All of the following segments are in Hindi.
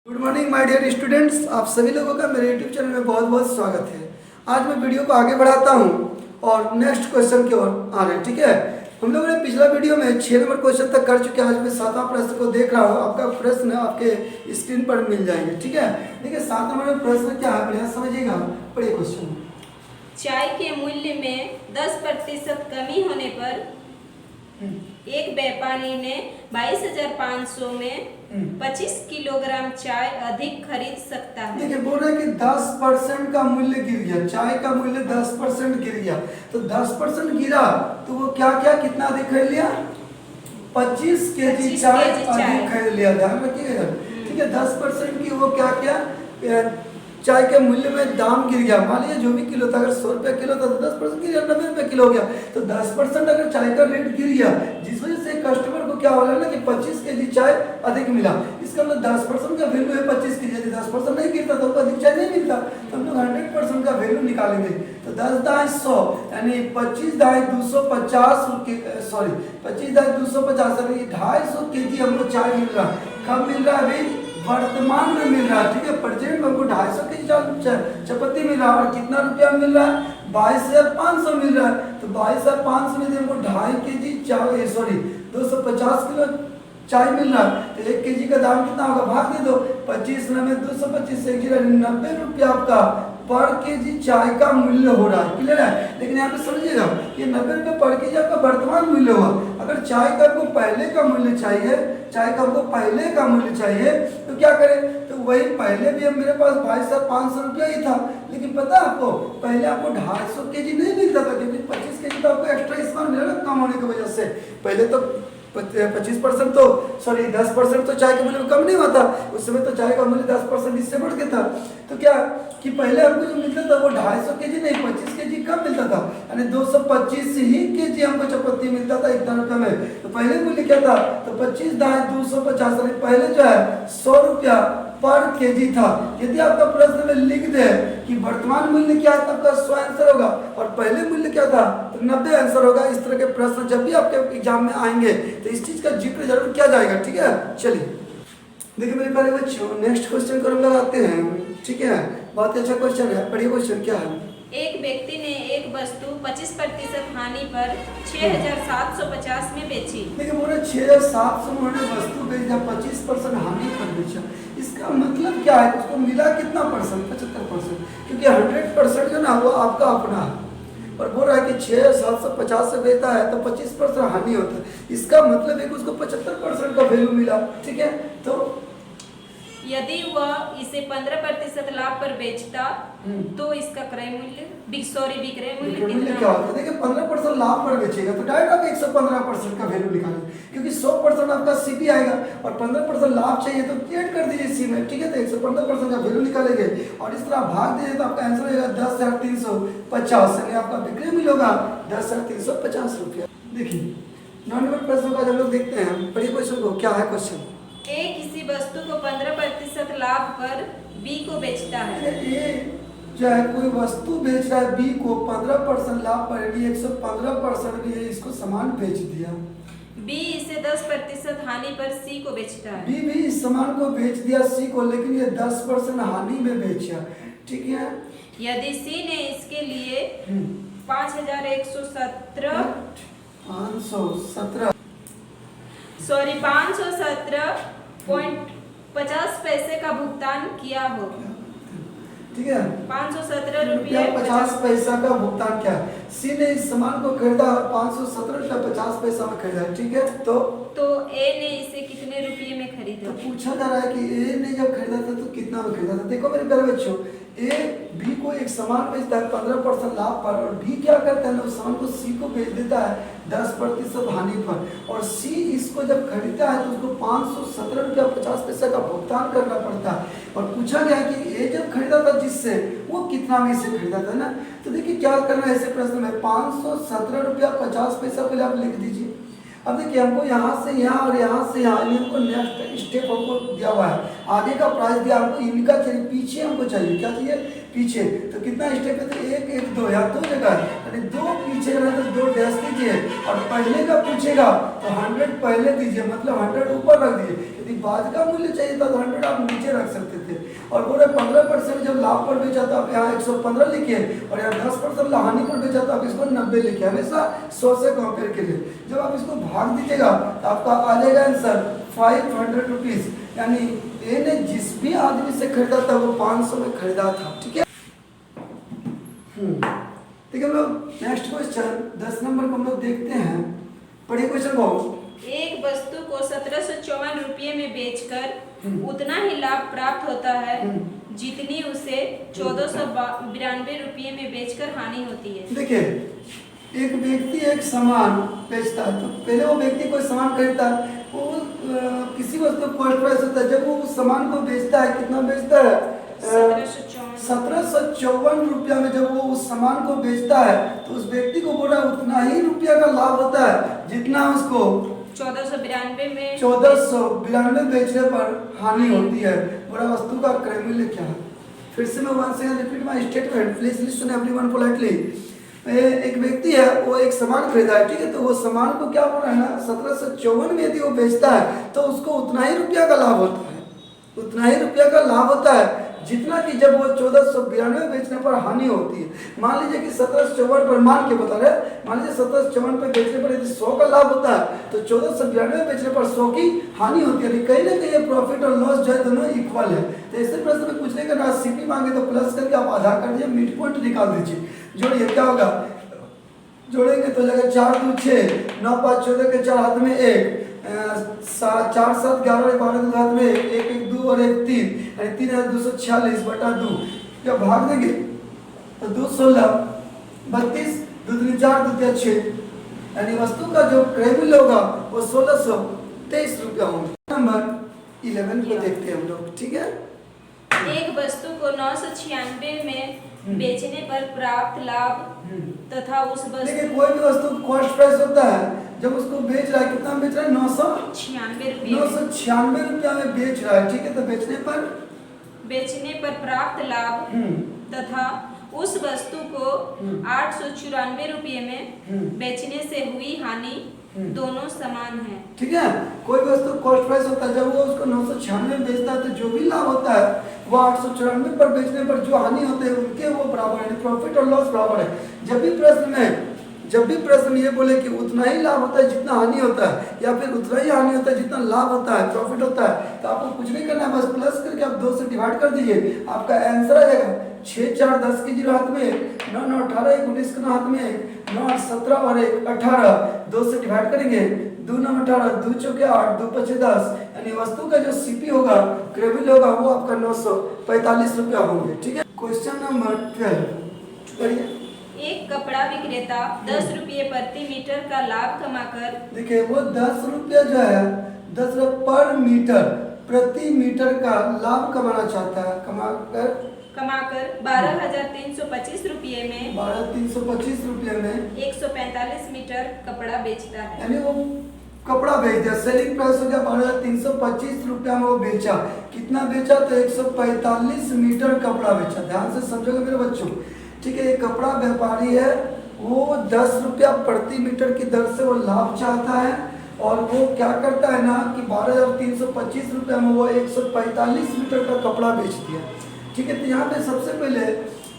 Good morning my dear students, आप सभी लोगों का मेरे यूट्यूब चैनल में बहुत बहुत स्वागत है। आज मैं वीडियो को आगे बढ़ाता हूं और नेक्स्ट क्वेश्चन की ओर आ रहे हैं। ठीक है, हम लोगों ने पिछला वीडियो में 6 नंबर क्वेश्चन तक कर चुके हैं। आज मैं 7वां प्रश्न को देख रहा हूं। आपका प्रश्न आपके स्क्रीन पर मिल जाएंगे। ठीक है, देखिए 7 नंबर प्रश्न क्या है, बढ़िया समझिएगा। पढ़िए क्वेश्चन। चाय के मूल्य में 10% कमी होने पर एक व्यापारी ने 22,500 में 25 किलोग्राम चाय अधिक खरीद सकता है। देखिए बोल रहा है कि 10% का मूल्य गिर गया, चाय का मूल्य 10% गिर गया। तो 10% गिरा तो वो क्या क्या कितना अधिक खरीद लिया? 25 केजी चाय अधिक खरीद लिया। ध्यान रखिएगा। ठीक है, 10% की वो क्या क्या चाय के मूल्य में दाम गिर गया। मान लीजिए जो भी किलो था, अगर 100 रुपया किलो था तो 10% गिर गया, 90 रुपये किलो हो गया। तो 10% अगर चाय का रेट गिर गया, जिस वजह से कस्टमर को क्या हो रहा है ना कि 25 केजी चाय अधिक मिला। इसका मतलब 10% का वैल्यू है 25 केजी। यदि 10% नहीं गिरता तो अधिक चाय नहीं मिलता। तो हम लोग 100% का वैल्यू निकालेंगे। तो 10 दाई 100 यानी 25 दाई 250, सॉरी 25 दाई 250 यानी 250 केजी हमको चाय मिल रहा है। कब मिल रहा है? अभी वर्तमान में मिल रहा है। ठीक है, प्रेजेंट में हमको 250 केजी चपत्ती मिल रहा है। और कितना रुपया मिल रहा है? 22,500 मिल रहा है। तो 22,500 में हमको 2.5 केजी चाय, सॉरी 250 किलो चाय मिल रहा है। तो 1 केजी का दाम कितना होगा? भाग दे दो। 25 में 225 से 90 रुपया आपका पर केजी चाय का मूल्य हो रहा है। क्लियर है? लेकिन यहाँ पे समझिएगा, ये 90 रुपये पर केजी आपका वर्तमान मूल्य हुआ। अगर चाय का आपको पहले का मूल्य चाहिए, चाय का आपको पहले का मूल्य चाहिए तो क्या करें? तो वही पहले भी अब मेरे पास 22,500 रुपया ही था। लेकिन पता है आपको, पहले आपको 250 केजी नहीं मिलता था, क्योंकि 25 केजी तो आपको एक्स्ट्रा सामान मिला ना कम होने की वजह से। पहले तो 25% तो, सॉरी 10% तो चाय के मूल्य में कम नहीं हुआ था। उस समय तो चाय का मूल्य 10% इससे बढ़ के था। तो क्या कि पहले हमको जो मिलता था वो 250 केजी नहीं, 25 केजी कम मिलता था, यानी 225 ही केजी हमको चपत्ती मिलता था इतना रुपये में। तो पहले मूल्य क्या था? तो 25 दाई 250, पहले जो है 100 रुपया पर केजी था। यदि आपका प्रश्न में लिख दे कि वर्तमान मूल्य क्या है, तब का 100 आंसर होगा और पहले मूल्य क्या था तो 90 आंसर होगा। इस तरह के प्रश्न जब भी आपके एग्जाम में आएंगे तो इस चीज का जिक्र जरूर किया जाएगा। ठीक है, चलिए देखिए मेरे प्यारे बच्चों, नेक्स्ट क्वेश्चन को हम लगाते हैं। ठीक है, बहुत अच्छा क्वेश्चन है। बढ़िया क्वेश्चन क्या है? एक व्यक्ति ने एक वस्तु 25% हानि पर 6,750 में बेची। देखिए बोले 6,700 में उन्होंने वस्तु बेच दिया, 25% हानि पर बेचा। इसका मतलब क्या है? उसको मिला कितना परसेंट? 75%। क्योंकि 100% जो ना वो आपका अपना है। और बोल रहा है कि 6,750 से बेचता है तो 25% हानि होता है। इसका मतलब है कि उसको 75% का वैल्यू मिला। ठीक है, तो यदि वह इसे 15% लाभ पर बेचता तो इसका क्रय मूल्य विक्रय मूल्य कितना क्या होता है? देखिए 15% लाभ पर बेचेगा तो डायरेक्ट आप 115% का वैल्यू निकालेंगे, क्योंकि 100% आपका सीपी आएगा और 15% लाभ चाहिए तो ऐड कर दीजिए सी में। ठीक है, तो 115% का वैल्यू निकालेंगे और इस तरह भाग दीजिए तो आपका आंसर होगा 10,350, यानी आपका विक्रय मूल्य होगा 10,350 रुपया। देखिए 9 नंबर प्रश्न का जब लोग देखते हैं, पढ़िए क्वेश्चन को। क्या है क्वेश्चन? ए किसी वस्तु को 15% लाभ पर बी को बेचता है। ए जो है कोई वस्तु बेच रहा है बी को 15% लाभ पर, यानी 115% भी है, इसको सामान बेच दिया। बी इसे 10% हानि पर सी को बेचता है। बी भी इस सामान को बेच दिया सी को, लेकिन ये 10% हानि में बेचा। ठीक है, यदि सी ने इसके लिए 5,117 सॉरी 517.50 का भुगतान किया हो। ठीक है, 517 रुपया 50 पैसा का भुगतान किया। सी ने इस सामान को खरीदा 517 रुपया 50 पैसा में खरीदा। ठीक है, तो ए ने इसे कितने रुपये में खरीदा? तो पूछा जा रहा है कि ए ने जब खरीदा था तो कितना में खरीदा था। देखो मेरे प्यारे बच्चों, ए बी को एक सामान बेचता है 15% लाभ पर, और बी क्या करता है ना उस सामान को सी को बेच देता है 10% हानि पर। और सी इसको जब खरीदता है तो उसको 517 रुपया 50 पैसा का भुगतान करना पड़ता है। और पूछा गया कि ए जब खरीदा था जिससे, वो कितना में इसे खरीदा था ना। तो देखिए क्या करना है ऐसे प्रश्न में, 517 रुपया 50 पैसा पहले आप लिख दीजिए। अब देखिए हमको यहाँ से यहाँ और यहाँ से यहाँ, हमको नेक्स्ट स्टेप हमको दिया हुआ है। आगे का प्राइस दिया हमको, इनका चाहिए, पीछे हमको चाहिए, क्या चाहिए, पीछे। तो कितना स्टेप है, तो 1 1 2, यहाँ 2 जगह है, यानी 2 पीछे का तो 2 डैश दीजिए, और पहले का पूछेगा तो 100 पहले दीजिए, मतलब 100 ऊपर रख दीजिए। यदि बाद का मूल्य चाहिए था तो 100 आप नीचे रख सकते थे। और बोले 15% जब लाभ पर बेचा तो आप यहाँ 115 लिखिए, और यहाँ 10% हानि पर बेचा तो आप इसको 90 लिखिए, हमेशा 100 से कंपेयर करिए। जब आप इसको भाग दीजिएगा तो आपका आ जाएगा आंसर 500 रुपीज, यानी ए ने जिस भी आदमी से खरीदा था वो 500 में खरीदा था, ठीक है। ठीक है लोग, नेक्स्ट क्वेश्चन 10 नंबर को हम लोग देखते हैं, पढ़िए क्वेश्चन को। एक वस्तु को 1754 रुपये में बेचकर उतना ही लाभ प्राप्त होता है जितनी उसे 1492 रुपये में बेचकर हानि होती है। देखिए, एक व्यक्ति एक सामान बेचता है, तो पहले वो व्यक्ति कोई सामान खरीदता है, वो किसी वस्तु को कॉस्ट प्राइस होता है, जब वो उस सामान को बेचता है, कितना बेचता है, 1754 रुपया में जब वो उस सामान को बेचता है, तो उस व्यक्ति को बोला उतना ही रुपया का लाभ होता है जितना उसको 1492 बेचने पर हानि होती है। बोला वस्तु का क्रय मूल्य क्या है। फिर से मैं one second repeat my statement, please listen everyone politely. एक व्यक्ति है, वो एक सामान खरीदा है, ठीक है, तो वो सामान को क्या बोल रहा है ना, 1754 में यदि वो बेचता है तो उसको उतना ही रुपया का लाभ होता है, उतना ही रुपया का लाभ होता है जितना कि जब वो 1492 बेचने पर हानि होती है। मान लीजिए कि 1754 पर, मान के बता रहे, मान लीजिए 1754 पर बेचने पर यदि 100 का लाभ होता है तो 1492 बेचने पर 100 की हानि होती है। कहीं ना कहीं प्रॉफिट और लॉस जो है दोनों इक्वल है। तो ऐसे प्रश्न में पूछने का ना सीपी मांगे तो प्लस करके आप आधा कर दीजिए, मिड पॉइंट निकाल दीजिए, जोड़िए, क्या होगा, जोड़ेंगे तो लगेगा 4 2 6 9 5 14 के 4 हाथ में 1, 4 7 11 12 2 हाथ में 1 1 2 और 1 3, यानी 3246 बटा 2। जब भाग देंगे तो 2 16 32 2 3 4 2 3 6, यानी वस्तु का जो क्रय मूल्य होगा वो 1623 रुपया होगा। नंबर 11 को देखते हैं हम लोग, ठीक है। एक वस्तु को 996 में बेचने पर प्राप्त लाभ तथा उस वस्तु, देखिए कोई भी वस्तु कॉस्ट प्राइस होता है, जब उसको बेच रहा है, कितना बेच रहा है, 996 रुपया में बेच रहा है, ठीक है। तो बेचने पर प्राप्त लाभ तथा उस वस्तु को 894 रुपये में बेचने से हुई हानि दोनों समान है, ठीक है। कोई वस्तु कॉस्ट प्राइस होता है, जब वो उसको 996 में बेचता है तो जो भी लाभ होता है वो 894 पर बेचने पर जो हानि होते हैं उनके वो बराबर है, प्रॉफिट और लॉस बराबर है। जब भी प्रश्न ये बोले कि उतना ही लाभ होता है जितना हानि होता है, या फिर उतना ही हानि होता है जितना लाभ होता है, प्रॉफिट होता है, तो आपको कुछ नहीं करना है, बस प्लस करके आप 2 से डिवाइड कर दीजिए, आपका आंसर आ जाएगा 6 4 10 के 0 हाथ में, 9 9 18 1 19 के हाथ में, 9 8 17 और 1 18, 2 से डिवाइड करेंगे, 2 9 18 2 चौके 8 2 5 10, यानी वस्तु का जो सीपी होगा, क्रय मूल्य होगा, वो आपका 945 रुपया होंगे, ठीक है। क्वेश्चन नंबर 12 पढ़िए। एक कपड़ा विक्रेता 10 रुपये प्रति मीटर का लाभ कमाकर, देखिए वो 10 रुपया जो है, 10 रुपये पर मीटर, प्रति मीटर का लाभ कमाना चाहता है, कमाकर 12,325 रुपये में, 12,325 रुपये में 145 मीटर कपड़ा बेचता है, यानी वो कपड़ा बेच दिया, सेलिंग प्राइस हो गया 12,325 रुपया में वो बेचा। कितना बेचा, तो 145 मीटर कपड़ा बेचा। ध्यान से समझोगे मेरे बच्चों, ठीक है। एक कपड़ा व्यापारी है, वो 10 रुपया प्रति मीटर की दर से वो लाभ चाहता है, और वो क्या करता है ना कि 12,325 रुपया में वो 145 मीटर का कपड़ा बेच दिया, ठीक है। तो यहाँ पे सबसे पहले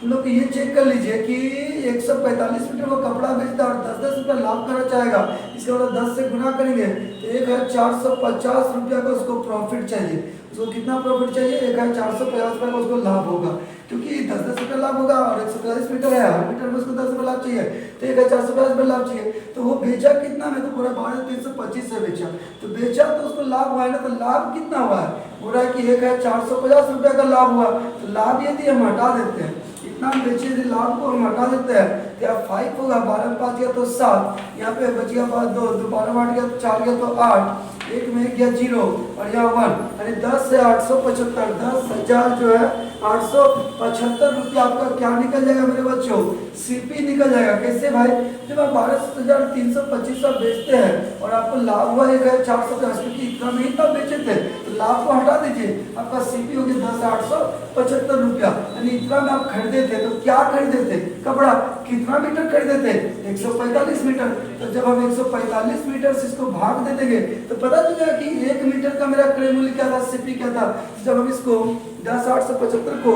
हम लोग ये चेक कर लीजिए कि 145 मीटर का कपड़ा बेचता है और 10-10 रुपया लाभ करना चाहेगा, इसके बाद 10 से गुना करेंगे तो 1,450 रुपया का उसको प्रॉफिट चाहिए। उसको कितना प्रॉफिट चाहिए, 1,450 रुपया का उसको लाभ होगा, क्योंकि 10-10 रुपया लाभ होगा और 145 मीटर है, हर मीटर में उसको 10 रुपया लाभ चाहिए, तो 1,450 रुपया लाभ चाहिए। तो वो बेचा कितना में, तो पूरा 12,325 से बेचा, तो बेचा तो उसको लाभ हुआ है ना, तो लाभ कितना हुआ है, पूरा कि 1,450 रुपया का लाभ हुआ। तो लाभ यदि हम हटा देते हैं, इतना बेचे यदि लाभ को हम हटा देते हैं तो यहाँ 5 होगा, 12 में 5 गया तो 7, यहाँ पे बच गया 2 2 12 में 8 गया तो 4 गया तो 8, 1 में 1 गया 0 और यहाँ 1 यानी 10 है 875, 10,000 जो है 875 रुपया आपका क्या निकल जाएगा मेरे बच्चों, सीपी निकल जाएगा। कैसे भाई, जब आप 12,325 बेचते हैं और आपको लाभ हुआ 1,450, क्योंकि इतना में इतना बेचे थे तो लाभ को हटा दीजिए, आपका सीपी हो गया 10,875 रुपया। यानी इतना में आप खरीदे थे तो क्या खरीदे थे, कपड़ा। कितना मीटर खरीदे थे, 145 मीटर। तो जब हम 145 मीटर से इसको भाग दे देंगे तो पता चलेगा कि 1 मीटर का मेरा क्रय मूल्य क्या था, सीपी क्या था। जब हम इसको 10,875 को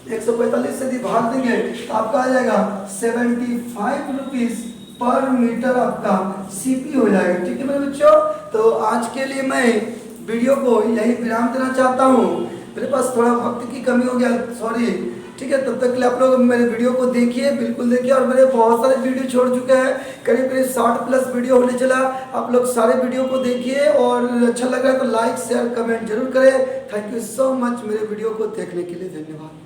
145 से यदि भाग देंगे तो आपका आ जाएगा 75 रुपीज पर मीटर आपका सीपी हो जाएगा। ठीक है मेरे बच्चों, तो आज के लिए मैं वीडियो को यही विराम देना चाहता हूँ। मेरे पास थोड़ा वक्त की कमी हो गया, सॉरी। ठीक है, तब तक के लिए आप लोग मेरे वीडियो को देखिए, बिल्कुल देखिए। और मेरे बहुत सारे वीडियो छोड़ चुके हैं, करीब करीब 60+ वीडियो होने चला। आप लोग सारे वीडियो को देखिए और अच्छा लग रहा है तो लाइक शेयर कमेंट जरूर करें। थैंक यू सो मच मेरे वीडियो को देखने के लिए, धन्यवाद।